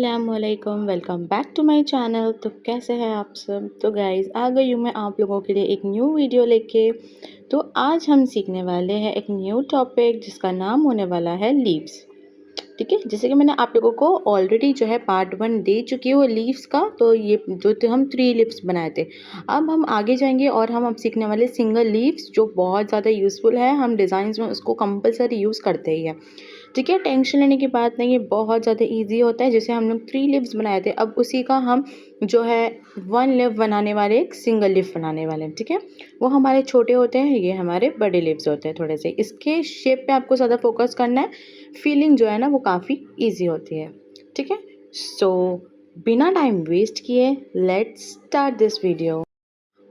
अस्सलामुअलैकुम, welcome back to my channel. तो कैसे हैं आप सब। तो गाइज़ आ गई हूँ मैं आप लोगों के लिए एक न्यू वीडियो लेके। तो आज हम सीखने वाले हैं एक न्यू टॉपिक जिसका नाम होने वाला है लीव्स। ठीक है, जैसे कि मैंने आप लोगों को ऑलरेडी जो है पार्ट 1 दे चुकी हूँ लीव्स का। तो ये जो थे हम 3 लीव्स बनाए थे। अब हम आगे जाएंगे और हम अब सीखने वाले सिंगल लीव्स जो बहुत ज़्यादा यूज़फुल है। हम डिज़ाइंस में उसको कंपलसरी यूज़ करते ही हैं। ठीक है, टेंशन लेने की बात नहीं है, बहुत ज़्यादा ईजी होता है। जैसे हम लोग 3 लीव्स बनाए थे, अब उसी का हम जो है 1 लीव बनाने वाले एक सिंगल लीफ बनाने वाले हैं। ठीक है, वो हमारे छोटे होते हैं, ये हमारे बड़े लीव्स होते हैं थोड़े से। इसके शेप पे आपको ज़्यादा फोकस करना है, फीलिंग जो है ना वो काफ़ी ईजी होती है। ठीक है, सो बिना टाइम वेस्ट किए let's start this video.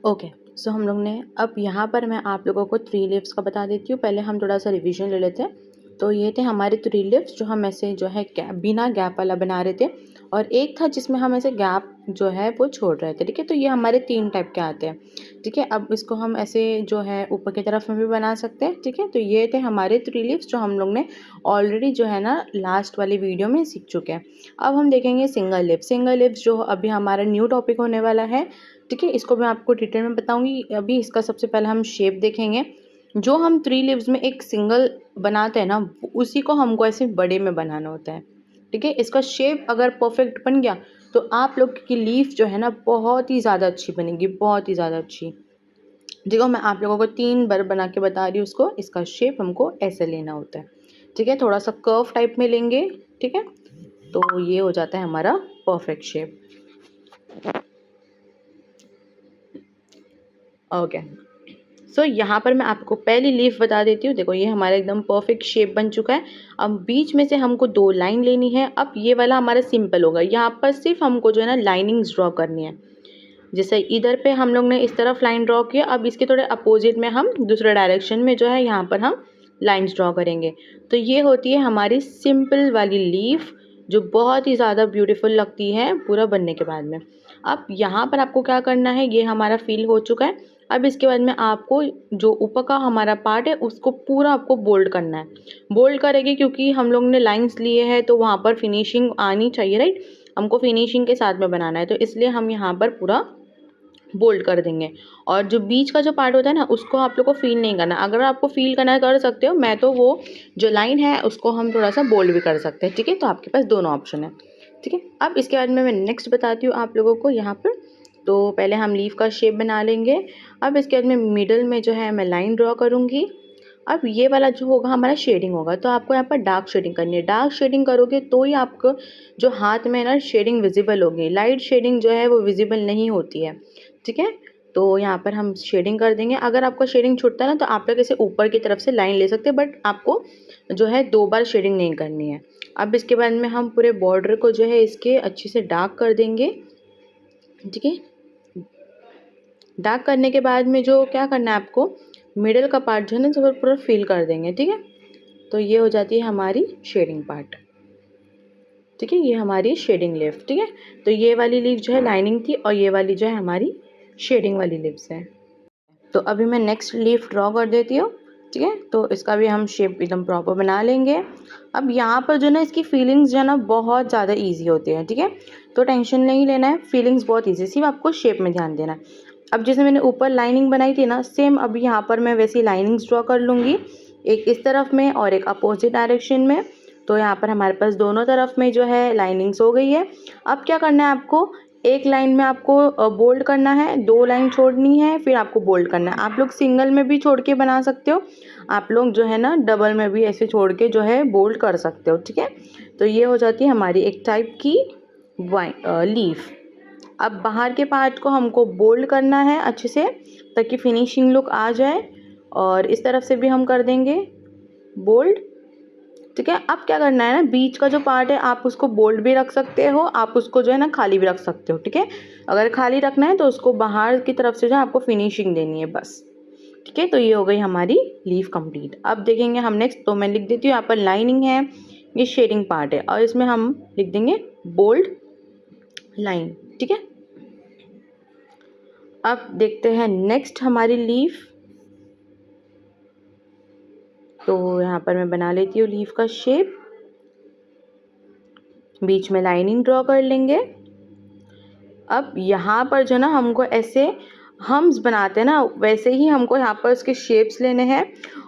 Okay, so हम लोग ने अब यहाँ पर मैं आप लोगों को 3 लीव्स का बता देती हूँ। पहले हम थोड़ा सा रिवीजन ले लेते हैं। तो ये थे हमारे 3 लीव्स जो हम ऐसे जो है बिना गैप वाला बना रहे थे, और एक था जिसमें हम ऐसे गैप जो है वो छोड़ रहे थे। ठीक है, तो ये हमारे 3 टाइप के आते हैं। ठीक है, अब इसको हम ऐसे जो है ऊपर की तरफ में भी बना सकते हैं। ठीक है, तो ये थे हमारे 3 लीव्स जो हम लोग ने ऑलरेडी जो है ना लास्ट वाली वीडियो में सीख चुके हैं। अब हम देखेंगे सिंगल लीव। सिंगल लीव्स जो अभी हमारा न्यू टॉपिक होने वाला है। ठीक है, इसको मैं आपको डिटेल में बताऊंगी। अभी इसका सबसे पहले हम शेप देखेंगे। जो हम 3 लीव्स में एक सिंगल बनाते हैं ना, उसी को हमको ऐसे बड़े में बनाना होता है। ठीक है, इसका शेप अगर परफेक्ट बन गया तो आप लोग की लीफ जो है ना बहुत ही ज़्यादा अच्छी बनेगी, बहुत ही ज़्यादा अच्छी। देखो, मैं आप लोगों को 3 बार बना के बता रही हूँ उसको। इसका शेप हमको ऐसे लेना होता है। ठीक है, थोड़ा सा कर्व टाइप में लेंगे। ठीक है, तो ये हो जाता है हमारा परफेक्ट शेप। ओके, सो यहाँ पर मैं आपको पहली लीफ बता देती हूँ। देखो, ये हमारा एकदम परफेक्ट शेप बन चुका है। अब बीच में से हमको 2 लाइन लेनी है। अब ये वाला हमारा सिंपल होगा, यहाँ पर सिर्फ हमको जो है ना लाइनिंग्स ड्रॉ करनी है। जैसे इधर पे हम लोग ने इस तरफ लाइन ड्रॉ किया, अब इसके थोड़े अपोजिट में हम दूसरे डायरेक्शन में जो है यहाँ पर हम लाइन्स ड्रॉ करेंगे। तो ये होती है हमारी सिंपल वाली लीफ, जो बहुत ही ज़्यादा ब्यूटीफुल लगती है पूरा बनने के बाद में। अब यहाँ पर आपको क्या करना है, ये हमारा फिल हो चुका है। अब इसके बाद में आपको जो ऊपर का हमारा पार्ट है उसको पूरा आपको बोल्ड करना है। बोल्ड करेंगे क्योंकि हम लोग ने लाइन्स लिए हैं तो वहाँ पर फिनिशिंग आनी चाहिए, राइट। हमको फिनिशिंग के साथ में बनाना है, तो इसलिए हम यहाँ पर पूरा बोल्ड कर देंगे। और जो बीच का जो पार्ट होता है ना, उसको आप लोग को फील नहीं करना। अगर आपको फील करना है कर सकते हो, मैं तो वो जो लाइन है उसको हम थोड़ा सा बोल्ड भी कर सकते हैं। ठीक है, तो आपके पास दोनों ऑप्शन है। ठीक है, अब इसके बाद में मैं नेक्स्ट बताती हूँ आप लोगों को यहाँ पर। तो पहले हम लीफ का शेप बना लेंगे। अब इसके बाद में मिडल में जो है मैं लाइन ड्रॉ करूँगी। अब ये वाला जो होगा हमारा शेडिंग होगा, तो आपको यहाँ पर डार्क शेडिंग करनी है। डार्क शेडिंग करोगे तो ही आपको जो हाथ में ना शेडिंग विजिबल होगी। लाइट शेडिंग जो है वो विजिबल नहीं होती है। ठीक है, तो यहाँ पर हम शेडिंग कर देंगे। अगर आपका शेडिंग छूटता है ना, तो आप लोग इसे ऊपर की तरफ से लाइन ले सकते हैं, बट आपको जो है 2 बार शेडिंग नहीं करनी है। अब इसके बाद में हम पूरे बॉर्डर को जो है इसके अच्छे से डार्क कर देंगे। ठीक है, डार्क करने के बाद में जो क्या करना है आपको, मिडल का पार्ट जो है ना सब पूरा फिल कर देंगे। ठीक है, तो ये हो जाती है हमारी शेडिंग पार्ट। ठीक है, ये हमारी शेडिंग लीफ। ठीक है, तो ये वाली लीफ जो है लाइनिंग थी और ये वाली जो है हमारी शेडिंग वाली लीव्स है। तो अभी मैं नेक्स्ट लीफ ड्रॉ कर देती हूँ। ठीक है, तो इसका भी हम शेप एकदम प्रॉपर बना लेंगे। अब यहाँ पर जो ना इसकी फीलिंग्स जो है ना बहुत ज़्यादा ईजी होती है। ठीक है, तो टेंशन नहीं लेना है, फीलिंग्स बहुत ईजी, सिर्फ आपको शेप में ध्यान देना है। अब जैसे मैंने ऊपर लाइनिंग बनाई थी ना, सेम अभी यहाँ पर मैं वैसी लाइनिंग्स ड्रॉ कर लूँगी, एक इस तरफ में और एक अपोजिट डायरेक्शन में। तो यहाँ पर हमारे पास दोनों तरफ में जो है लाइनिंग्स हो गई है। अब क्या करना है आपको, एक लाइन में आपको बोल्ड करना है, 2 लाइन छोड़नी है, फिर आपको बोल्ड करना है। आप लोग सिंगल में भी छोड़ के बना सकते हो, आप लोग जो है ना डबल में भी ऐसे छोड़ के जो है बोल्ड कर सकते हो। ठीक है, तो ये हो जाती है हमारी एक टाइप की लीफ। अब बाहर के पार्ट को हमको बोल्ड करना है अच्छे से, ताकि फिनिशिंग लुक आ जाए। और इस तरफ से भी हम कर देंगे बोल्ड। ठीक है, अब क्या करना है ना, बीच का जो पार्ट है आप उसको बोल्ड भी रख सकते हो, आप उसको जो है ना खाली भी रख सकते हो। ठीक है, अगर खाली रखना है तो उसको बाहर की तरफ से जो है आपको फिनिशिंग देनी है बस। ठीक है, तो ये हो गई हमारी लीफ कंप्लीट। अब देखेंगे हम नेक्स्ट। तो मैं लिख देती हूँ यहाँ पर लाइनिंग है, ये शेडिंग पार्ट है, और इसमें हम लिख देंगे बोल्ड लाइन। ठीक है, अब देखते हैं नेक्स्ट हमारी लीफ। तो यहाँ पर मैं बना लेती हूँ लीफ का शेप। बीच में लाइनिंग ड्रॉ कर लेंगे। अब यहाँ पर जो ना हमको ऐसे हम्स बनाते हैं ना, वैसे ही हमको यहाँ पर उसके शेप्स लेने हैं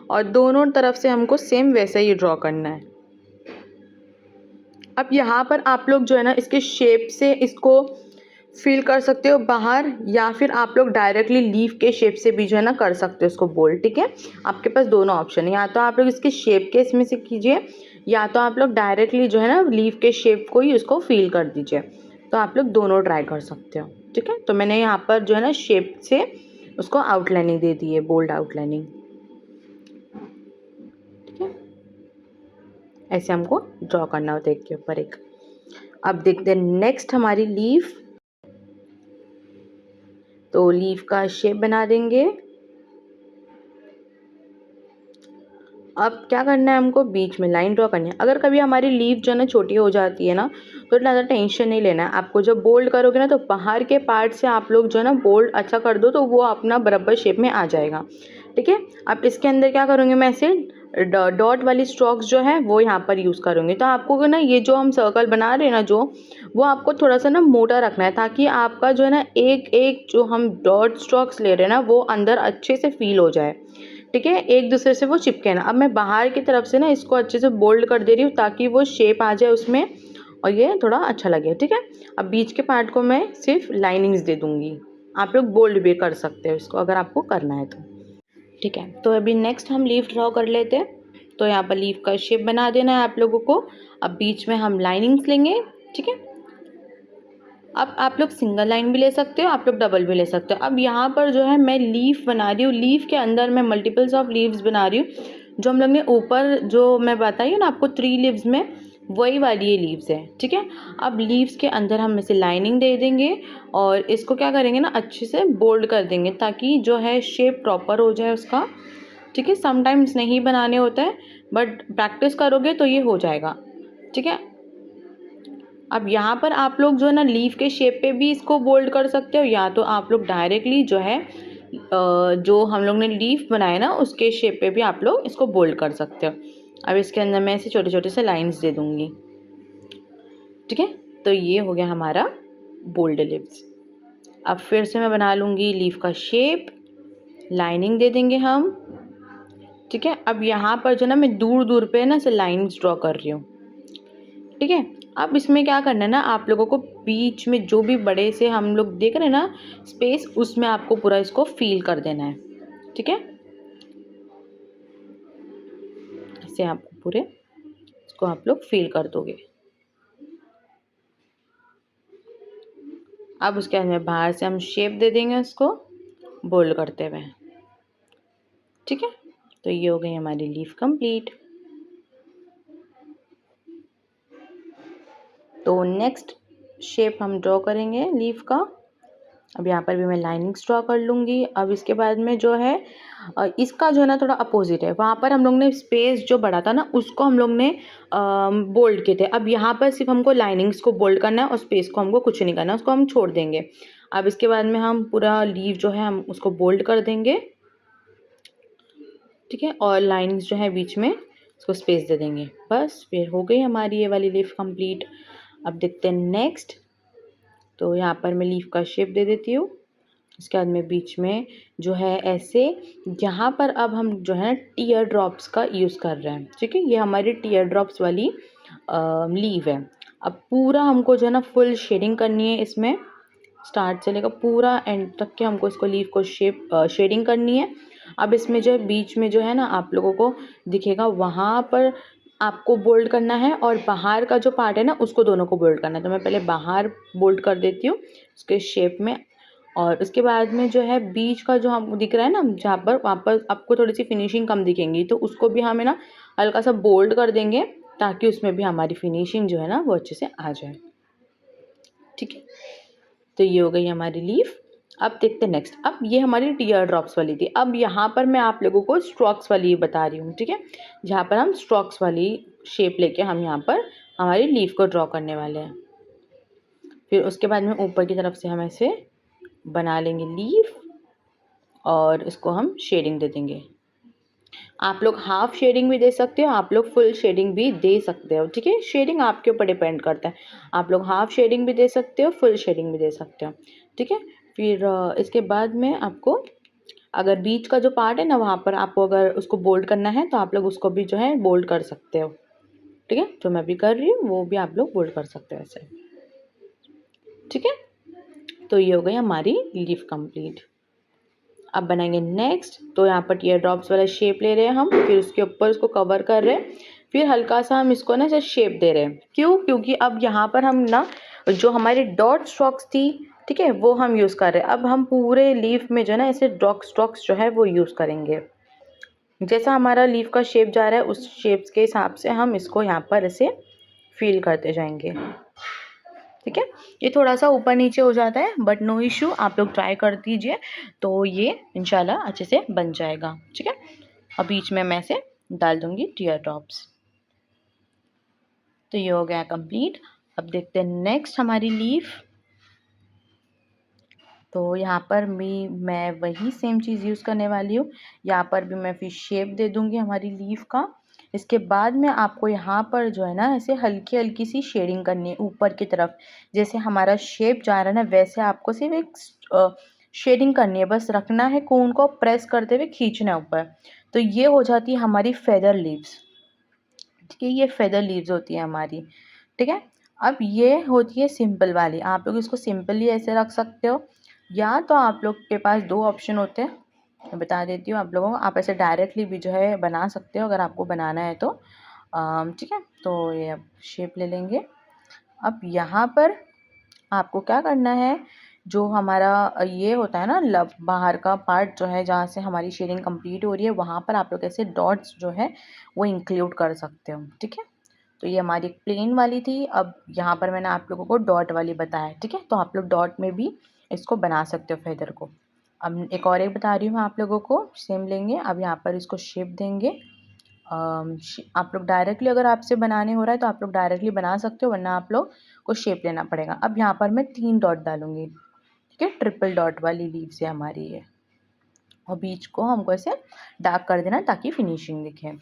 और दोनों तरफ से हमको सेम वैसे ही ड्रॉ करना है। अब यहाँ पर आप लोग जो है ना इसके शेप से इसको फील कर सकते हो बाहर, या फिर आप लोग डायरेक्टली लीफ के शेप से भी जो है ना कर सकते हो इसको बोल्ड। ठीक है, आपके पास दोनों ऑप्शन है, या तो आप लोग इसके शेप के इसमें से कीजिए, या तो आप लोग डायरेक्टली जो है ना लीफ के शेप को ही उसको फील कर दीजिए। तो आप लोग दोनों ट्राई कर सकते हो। ठीक है, तो मैंने यहाँ पर जो है ना शेप से उसको आउटलाइनिंग दे दी है, बोल्ड आउटलाइनिंग। ठीक है, ऐसे हमको ड्रॉ करना होता है एक के ऊपर एक। अब देखते हैं नेक्स्ट हमारी लीफ। तो लीफ का शेप बना देंगे। अब क्या करना है, हमको बीच में लाइन ड्रॉ करनी है। अगर कभी हमारी लीफ जो है ना छोटी हो जाती है ना, तो ज़्यादा टेंशन नहीं लेना है आपको। जब बोल्ड करोगे ना तो बाहर के पार्ट से आप लोग जो है ना बोल्ड अच्छा कर दो, तो वो अपना बराबर शेप में आ जाएगा। ठीक है, अब इसके अंदर क्या करूँगी मैं, ऐसे डॉट वाली स्ट्रोक्स जो है वो यहाँ पर यूज़ करूँगी। तो आपको ना ये जो हम सर्कल बना रहे हैं ना, जो वो आपको थोड़ा सा ना मोटा रखना है, ताकि आपका जो है ना एक एक जो हम डॉट स्ट्रोक्स ले रहे हैं ना वो अंदर अच्छे से फील हो जाए। ठीक है, एक दूसरे से वो चिपके ना। अब मैं बाहर की तरफ से ना इसको अच्छे से बोल्ड कर दे रही हूँ, ताकि वो शेप आ जाए उसमें और ये थोड़ा अच्छा लगे। ठीक है, अब बीच के पार्ट को मैं सिर्फ लाइनिंग्स दे दूँगी। आप लोग बोल्ड भी कर सकते हो इसको अगर आपको करना है तो। ठीक है, तो अभी नेक्स्ट हम लीफ ड्रॉ कर लेते हैं। तो यहाँ पर लीफ का शेप बना देना है आप लोगों को। अब बीच में हम लाइनिंग्स लेंगे। ठीक है, अब आप लोग सिंगल लाइन भी ले सकते हो, आप लोग डबल भी ले सकते हो। अब यहाँ पर जो है मैं लीफ बना रही हूँ, लीफ के अंदर मैं मल्टीपल्स ऑफ लीव्स बना रही हूँ। जो हम लोग ने ऊपर जो मैं बताई ना आपको 3 लीव्स में, वही वाली ये लीव्स है। ठीक है, अब लीव्स के अंदर हम इसे लाइनिंग दे देंगे और इसको क्या करेंगे ना अच्छे से बोल्ड कर देंगे, ताकि जो है शेप प्रॉपर हो जाए उसका। ठीक है, समटाइम्स नहीं बनाने होता है, बट प्रैक्टिस करोगे तो ये हो जाएगा। ठीक है, अब यहाँ पर आप लोग जो है ना लीफ के शेप पे भी इसको बोल्ड कर सकते हो, या तो आप लोग डायरेक्टली जो है जो हम लोग ने लीफ बनाया ना उसके शेप पे भी आप लोग इसको बोल्ड कर सकते हो। अब इसके अंदर मैं ऐसे छोटे छोटे से लाइंस दे दूँगी। ठीक है, तो ये हो गया हमारा बोल्ड लीव्स। अब फिर से मैं बना लूँगी लीफ का शेप, लाइनिंग दे देंगे हम। ठीक है, अब यहाँ पर जो ना मैं दूर दूर पे ना से लाइन्स ड्रॉ कर रही हूँ। ठीक है, अब इसमें क्या करना है ना, आप लोगों को बीच में जो भी बड़े से हम लोग देख रहे हैं ना स्पेस, उसमें आपको पूरा इसको फील कर देना है। ठीक है, ऐसे आपको पूरे इसको आप लोग फील कर दोगे। अब उसके बाद में बाहर से हम शेप दे देंगे उसको बोल्ड करते हुए। ठीक है, तो ये हो गई हमारी लीफ कंप्लीट। तो नेक्स्ट शेप हम ड्रॉ करेंगे लीफ का। अब यहाँ पर भी मैं लाइनिंग्स ड्रॉ कर लूँगी। अब इसके बाद में जो है इसका जो है ना थोड़ा अपोजिट है। वहाँ पर हम लोग ने स्पेस जो बढ़ा था ना उसको हम लोग ने बोल्ड किए थे। अब यहाँ पर सिर्फ हमको लाइनिंग्स को बोल्ड करना है और स्पेस को हमको कुछ नहीं करना है, उसको हम छोड़ देंगे। अब इसके बाद में हम पूरा लीव जो है हम उसको बोल्ड कर देंगे। ठीक है, और लाइनिंग्स जो है बीच में उसको स्पेस दे देंगे। बस फिर हो गई हमारी ये वाली लीफ कंप्लीट। अब देखते हैं नेक्स्ट। तो यहाँ पर मैं लीफ का शेप दे देती हूँ। इसके बाद में बीच में जो है ऐसे, यहाँ पर अब हम जो है टीयर ड्रॉप्स का यूज़ कर रहे हैं। ठीक है, ये हमारी टीयर ड्रॉप्स वाली लीव है। अब पूरा हमको जो है ना फुल शेडिंग करनी है इसमें, स्टार्ट से लेकर पूरा एंड तक के हमको इसको लीव को शेडिंग करनी है। अब इसमें जो है बीच में जो है ना आप लोगों को दिखेगा, वहाँ पर आपको बोल्ड करना है और बाहर का जो पार्ट है ना उसको दोनों को बोल्ड करना है। तो मैं पहले बाहर बोल्ड कर देती हूँ उसके शेप में, और उसके बाद में जो है बीच का जो हमको दिख रहा है ना जहाँ पर, वहाँ पर आपको थोड़ी सी फिनिशिंग कम दिखेंगी, तो उसको भी हमें ना हल्का सा बोल्ड कर देंगे, ताकि उसमें भी हमारी फिनिशिंग जो है ना वो अच्छे से आ जाए। ठीक है, तो ये हो गई हमारी लीफ। अब देखते हैं नेक्स्ट। अब ये हमारी टीयर ड्रॉप्स वाली थी। अब यहाँ पर मैं आप लोगों को स्ट्रोक्स वाली बता रही हूँ। ठीक है, जहाँ पर हम स्ट्रोक्स वाली शेप लेके हम यहाँ पर हमारी लीफ को ड्रॉ करने वाले हैं। फिर उसके बाद में ऊपर की तरफ से हम ऐसे बना लेंगे लीफ और इसको हम शेडिंग दे देंगे। आप लोग हाफ शेडिंग भी दे सकते हो, आप लोग फुल शेडिंग भी दे सकते हो, ठीक है। शेडिंग आपके ऊपर डिपेंड करता है, आप लोग हाफ शेडिंग भी दे सकते हो, फुल शेडिंग भी दे सकते हो, ठीक है। फिर इसके बाद में आपको अगर बीच का जो पार्ट है ना, वहाँ पर आपको अगर उसको बोल्ड करना है तो आप लोग उसको भी जो है बोल्ड कर सकते हो, ठीक है। जो मैं भी कर रही हूँ वो भी आप लोग बोल्ड कर सकते हो ऐसे, ठीक है। तो ये हो गई हमारी लीफ कंप्लीट। अब बनाएंगे नेक्स्ट। तो यहाँ पर टीयर ड्रॉप्स वाला शेप ले रहे हैं हम, फिर उसके ऊपर उसको कवर कर रहे हैं, फिर हल्का सा हम इसको ना ऐसे शेप दे रहे हैं। क्यों? क्योंकि अब यहाँ पर हम ना जो हमारी डॉट स्ट्रोक्स थी, ठीक है, वो हम यूज़ कर रहे हैं। अब हम पूरे लीफ में जो है ना ऐसे डॉट स्ट्रोक्स जो है वो यूज़ करेंगे। जैसा हमारा लीफ का शेप जा रहा है उस शेप्स के हिसाब से हम इसको यहाँ पर ऐसे फिल करते जाएंगे, ठीक है। ये थोड़ा सा ऊपर नीचे हो जाता है बट नो इशू, आप लोग ट्राई कर दीजिए तो ये इंशाल्लाह अच्छे से बन जाएगा, ठीक है। अब बीच में मैं से डाल दूंगी टीयर ड्रॉप्स। तो ये हो गया कंप्लीट। अब देखते हैं नेक्स्ट हमारी लीफ। तो यहाँ पर भी मैं वही सेम चीज़ यूज़ करने वाली हूँ। यहाँ पर भी मैं फिर शेप दे दूँगी हमारी लीफ का। इसके बाद में आपको यहाँ पर जो है ना ऐसे हल्की हल्की सी शेडिंग करनी है ऊपर की तरफ। जैसे हमारा शेप जा रहा है ना वैसे आपको सिर्फ एक शेडिंग करनी है, बस रखना है कोन को प्रेस करते हुए खींचना है ऊपर। तो ये हो जाती है हमारी फेदर लीव्स, ठीक है। ये फेदर लीव्स होती है हमारी, ठीक है। अब ये होती है सिंपल वाली, आप लोग इसको सिंपली ऐसे रख सकते हो, या तो आप लोग के पास दो ऑप्शन होते हैं, मैं बता देती हूँ आप लोगों को। आप ऐसे डायरेक्टली भी जो है बना सकते हो अगर आपको बनाना है तो, ठीक है। तो ये अब शेप ले लेंगे। अब यहाँ पर आपको क्या करना है, जो हमारा ये होता है ना लब बाहर का पार्ट जो है जहाँ से हमारी शेडिंग कंप्लीट हो रही है, वहाँ पर आप लोग ऐसे डॉट्स जो है वो इंक्लूड कर सकते हो, ठीक है। तो ये हमारी प्लेन वाली थी, अब यहाँ पर मैंने आप लोगों को डॉट वाली बताया, ठीक है। तो आप लोग डॉट में भी इसको बना सकते हो फेदर को। अब एक बता रही हूँ मैं आप लोगों को, सेम लेंगे। अब यहाँ पर इसको शेप देंगे। आप लोग डायरेक्टली अगर आपसे बनाने हो रहा है तो आप लोग डायरेक्टली बना सकते हो, वरना आप लोग को शेप लेना पड़ेगा। अब यहाँ पर मैं 3 डॉट डालूंगी, ठीक है। ट्रिपल डॉट वाली लीव से हमारी है, और बीच को हमको ऐसे डार्क कर देना ताकि फिनिशिंग दिखे।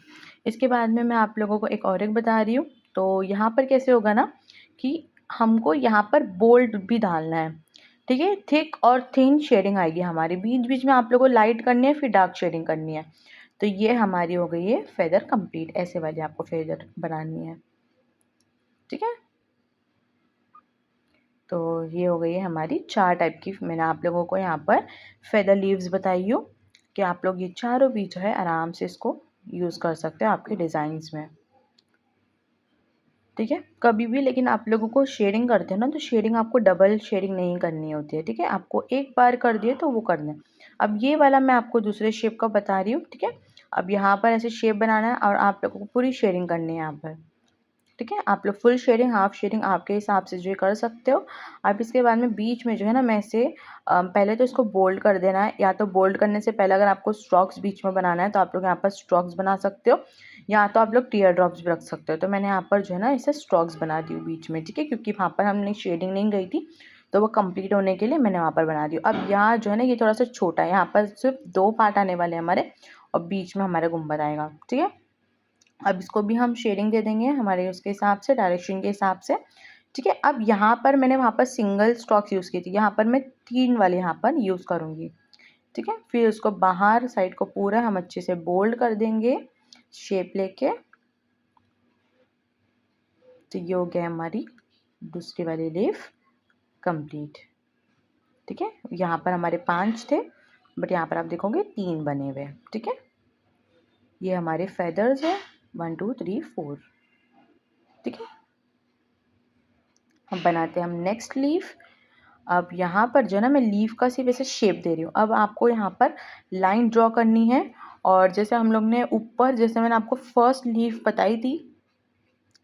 इसके बाद में मैं आप लोगों को एक बता रही हूँ। तो यहाँ पर कैसे होगा ना कि हमको यहाँ पर बोल्ड भी डालना है, ठीक है। थिक और थिन शेडिंग आएगी हमारी, बीच बीच में आप लोगों को लाइट करनी है फिर डार्क शेडिंग करनी है। तो ये हमारी हो गई है फेदर कंप्लीट, ऐसे वाली आपको फेदर बनानी है, ठीक है। तो ये हो गई है हमारी 4 टाइप की, मैंने आप लोगों को यहाँ पर फेदर लीव्स बताई हो कि आप लोग ये चारों भी जो है आराम से इसको यूज़ कर सकते हो आपके डिज़ाइंस में, ठीक है। कभी भी लेकिन आप लोगों को शेडिंग करते हैं ना तो शेडिंग आपको डबल शेडिंग नहीं करनी होती है, ठीक है। आपको एक बार कर दिए तो वो करना है। अब ये वाला मैं आपको दूसरे शेप का बता रही हूँ, ठीक है। अब यहाँ पर ऐसे शेप बनाना है और आप लोगों को पूरी शेडिंग करनी है यहाँ पर, ठीक है। आप लोग फुल शेडिंग हाफ शेडिंग आपके हिसाब से जो कर सकते हो। अब इसके बाद में बीच में जो है ना मैं से पहले तो इसको बोल्ड कर देना है, या तो बोल्ड करने से पहले अगर आपको स्ट्रोक्स बीच में बनाना है तो आप लोग यहाँ पर स्ट्रोक्स बना सकते हो, या तो आप लोग टीयर ड्रॉप्स भी रख सकते हो। तो मैंने यहाँ पर जो है ना इसे स्ट्रोक्स बना दी बीच में, ठीक है, क्योंकि वहाँ पर हमने शेडिंग नहीं गई थी तो वो कंप्लीट होने के लिए मैंने वहाँ पर बना दी। अब यहाँ जो है ना ये थोड़ा सा छोटा है, यहाँ पर सिर्फ 2 पार्ट आने वाले हैं हमारे और बीच में हमारा गुंबद आएगा, ठीक है। अब इसको भी हम शेडिंग दे देंगे हमारे उसके हिसाब से, डायरेक्शन के हिसाब से, ठीक है। अब यहाँ पर मैंने वहाँ पर सिंगल स्ट्रोक्स यूज़ की थी, यहाँ पर मैं 3 वाले यहाँ पर यूज़ करूँगी, ठीक है। फिर उसको बाहर साइड को पूरा हम अच्छे से बोल्ड कर देंगे शेप लेके। तो ये हो गया हमारी दूसरी वाली लीफ कंप्लीट, ठीक है। यहाँ पर हमारे 5 थे बट यहाँ पर आप देखोगे 3 बने हुए हैं, ठीक है। ये हमारे फेदर्स है 1 2 3 4, ठीक है। हम बनाते हैं हम नेक्स्ट लीफ। अब यहाँ पर जो है ना मैं लीफ का सिर्फ ऐसे शेप दे रही हूँ। अब आपको यहाँ पर लाइन ड्रॉ करनी है, और जैसे हम लोग ने ऊपर जैसे मैंने आपको फर्स्ट लीफ बताई थी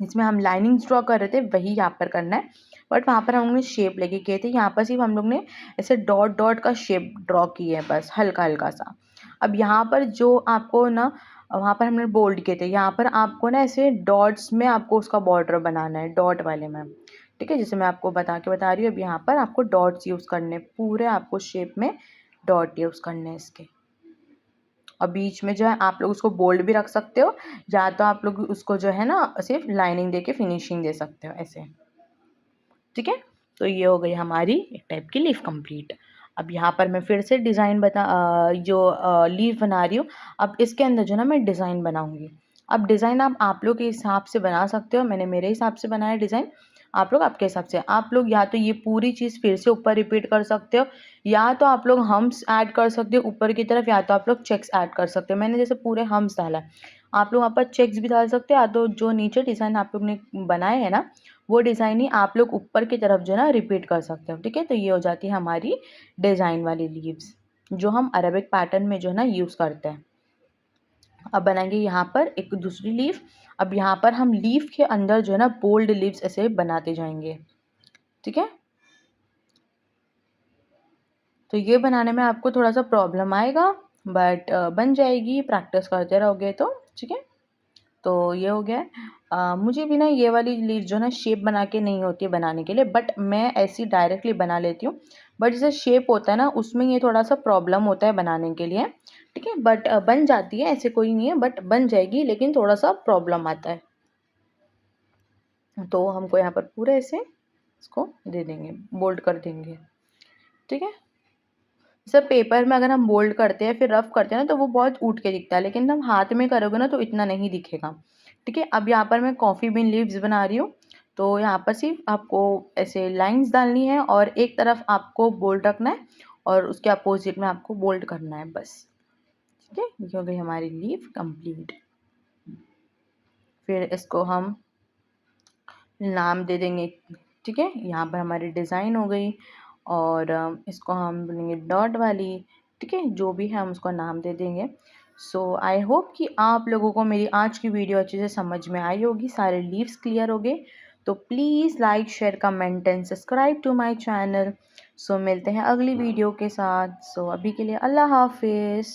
इसमें हम लाइनिंग्स ड्रॉ कर रहे थे वही यहाँ पर करना है, बट वहाँ पर हम लोग ने शेप लेके किए थे। यहाँ पर सिर्फ हम लोग ने ऐसे डॉट डॉट का शेप ड्रॉ किया है बस हल्का हल्का सा। अब यहाँ पर जो आपको ना वहाँ पर हमने बोल्ड किए थे, यहाँ पर आपको ना ऐसे डॉट्स में आपको उसका बॉर्डर बनाना है डॉट वाले में, ठीक है। जैसे मैं आपको बता रही हूँ। अब यहाँ पर आपको डॉट्स यूज़ करने पूरे, आपको शेप में डॉट यूज़ करने हैं इसके, और बीच में जो है आप लोग उसको बोल्ड भी रख सकते हो, या तो आप लोग उसको जो है ना सिर्फ लाइनिंग दे के फिनिशिंग दे सकते हो ऐसे। ठीक है, तो ये हो गई हमारी एक टाइप की लीफ कंप्लीट। अब यहाँ पर मैं फिर से डिज़ाइन जो लीफ बना रही हूँ, अब इसके अंदर जो ना मैं डिज़ाइन बनाऊँगी। अब डिज़ाइन आप लोग के हिसाब से बना सकते हो, मैंने मेरे हिसाब से बनाया डिज़ाइन, आप लोग आपके हिसाब से। आप लोग या तो ये पूरी चीज़ फिर से ऊपर रिपीट कर सकते हो, या तो आप लोग हम्स ऐड कर सकते हो ऊपर की तरफ, या तो आप लोग चेक्स ऐड कर सकते हो। मैंने जैसे पूरे हम्स डाला है, आप लोग वहाँ पर चेक्स भी डाल सकते हो, या तो जो नीचे डिज़ाइन आप लोग ने बनाए हैं ना, वो डिज़ाइन ही आप लोग ऊपर की तरफ जो है ना रिपीट कर सकते हो। ठीक है, तो ये हो जाती है हमारी डिज़ाइन वाली लीव्स, जो हम अरेबिक पैटर्न में जो है ना यूज़ करते हैं। अब बनाएंगे यहाँ पर एक दूसरी लीफ। अब यहाँ पर हम लीफ के अंदर जो है ना बोल्ड लीव्स ऐसे बनाते जाएंगे। ठीक है, तो ये बनाने में आपको थोड़ा सा प्रॉब्लम आएगा, बट बन जाएगी, प्रैक्टिस करते रहोगे तो। ठीक है, तो ये हो गया है। मुझे भी ना ये वाली लीफ जो ना शेप बना के नहीं होती है बनाने के लिए, बट मैं ऐसी डायरेक्टली बना लेती हूँ। बट जैसे शेप होता है ना, उसमें ये थोड़ा सा प्रॉब्लम होता है बनाने के लिए। ठीक है, बट बन जाती है, ऐसे कोई नहीं है, बट बन जाएगी, लेकिन थोड़ा सा प्रॉब्लम आता है। तो हमको यहाँ पर पूरे ऐसे इसको दे देंगे, बोल्ड कर देंगे। ठीक है, सब पेपर में अगर हम बोल्ड करते हैं फिर रफ करते हैं ना, तो वो बहुत उठ के दिखता है, लेकिन हम हाथ में करोगे ना तो इतना नहीं दिखेगा। ठीक है, अब यहाँ पर मैं कॉफ़ी बीन लीव्स बना रही हूँ, तो यहाँ पर सिर्फ आपको ऐसे लाइंस डालनी है और एक तरफ आपको बोल्ड रखना है और उसके अपोजिट में आपको बोल्ड करना है बस। ठीक है, ये हो गई हमारी लीव कंप्लीट। फिर इसको हम नाम दे देंगे। ठीक है, यहाँ पर हमारी डिज़ाइन हो गई, और इसको हम बोलेंगे डॉट वाली। ठीक है, जो भी है हम उसको नाम दे देंगे। सो आई होप कि आप लोगों को मेरी आज की वीडियो अच्छे से समझ में आई होगी, सारे लीव्स क्लियर हो गए। तो please like share comment and subscribe to my channel. So मिलते हैं अगली वीडियो के साथ। सो अभी के लिए अल्लाह हाफिज़।